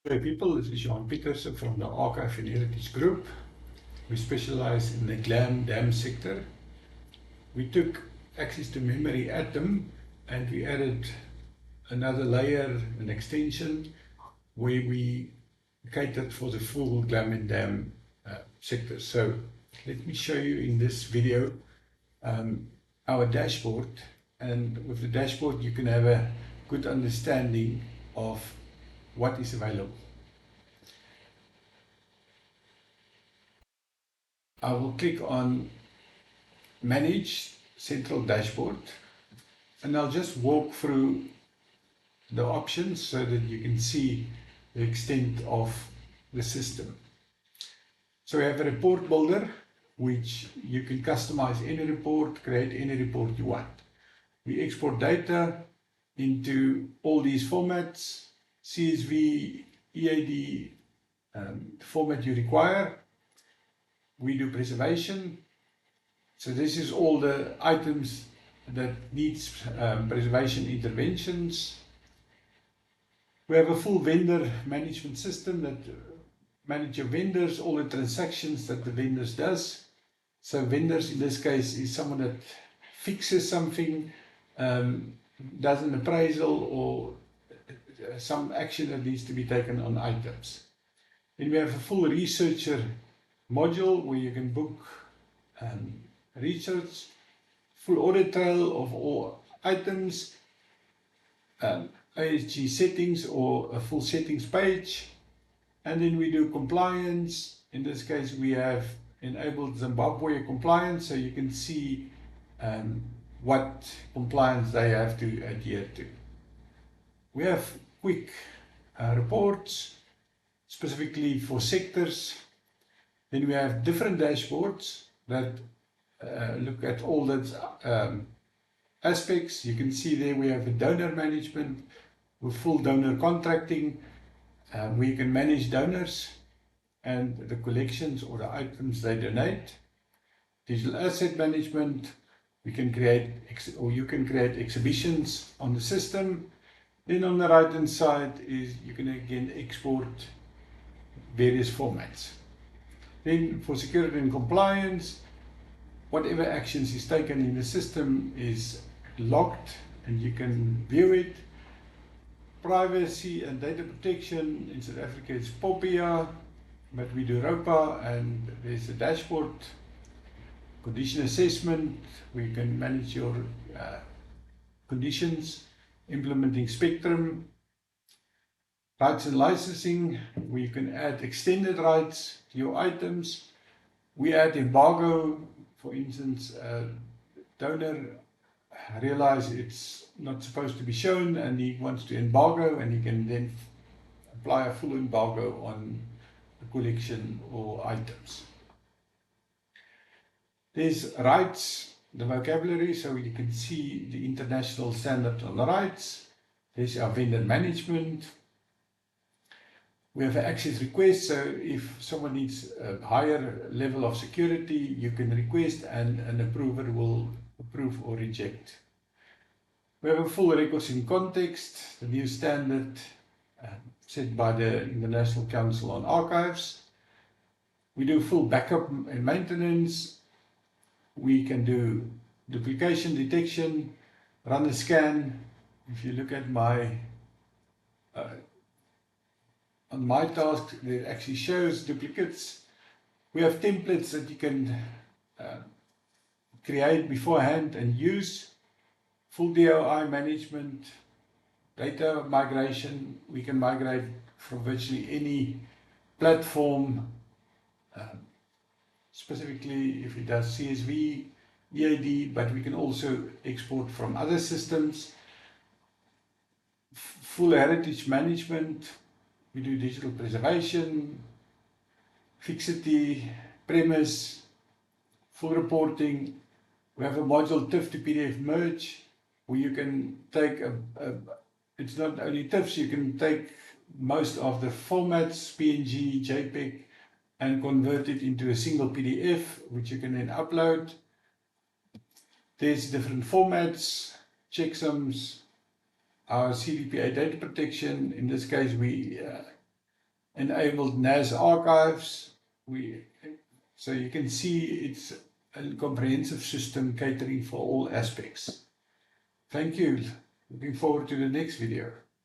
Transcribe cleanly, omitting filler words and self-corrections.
Hey people, this is Jan Pieterse from the Archive and Heritage Group. We specialize in the GLAM sector. We took access to memory Atom and we added another layer, an extension, where we catered for the full GLAM and DAM sector. So let me show you in this video our dashboard, and with the dashboard you can have a good understanding of what is available. I will click on Manage Central Dashboard and I'll just walk through the options so that you can see the extent of the system. So we have a report builder, which you can customize any report, create any report you want. We export data into all these formats, CSV, EAD, the format you require. We do preservation. So this is all the items that needs preservation interventions. We have a full vendor management system that manage your vendors, all the transactions that the vendors does. So vendors in this case is someone that fixes something, does an appraisal or some action that needs to be taken on items. Then we have a full researcher module where you can book research, full audit trail of all items, ASG settings or a full settings page, and then we do compliance. In this case we have enabled Zimbabwe compliance, so you can see what compliance they have to adhere to. We have quick reports specifically for sectors. Then we have different dashboards that look at all those aspects. You can see there we have a donor management with full donor contracting, where you can manage donors and the collections or the items they donate. Digital asset management, we can create you can create exhibitions on the system. Then on the right hand side is you can again export various formats. Then for security and compliance, whatever actions is taken in the system is logged and you can view it. Privacy and data protection, in South Africa it's POPIA, but we do ROPA, and there's a dashboard. Condition assessment, we can manage your conditions. Implementing Spectrum. Rights and licensing, where you can add extended rights to your items. We add embargo, for instance, donor realize it's not supposed to be shown and he wants to embargo, and he can then apply a full embargo on the collection or items. There's rights, the vocabulary, so you can see the international standard on the rights. There's our vendor management. We have an access request, so if someone needs a higher level of security, you can request and an approver will approve or reject. We have a full records in context, the new standard set by the International Council on Archives. We do full backup and maintenance. We can do duplication detection, run a scan. If you look at my on my task, it actually shows duplicates. We have templates that you can create beforehand and use. Full DOI management, data migration. We can migrate from virtually any platform, specifically if it does CSV, EAD, but we can also export from other systems. Full heritage management. We do digital preservation, fixity, premise, full reporting. We have a module TIFF to PDF merge, where you can take it's not only TIFFs, you can take most of the formats, PNG, JPEG, and convert it into a single PDF, which you can then upload. There's different formats, checksums, our CDPA data protection. In this case, we enabled NAS archives. So you can see it's a comprehensive system catering for all aspects. Thank you. Looking forward to the next video.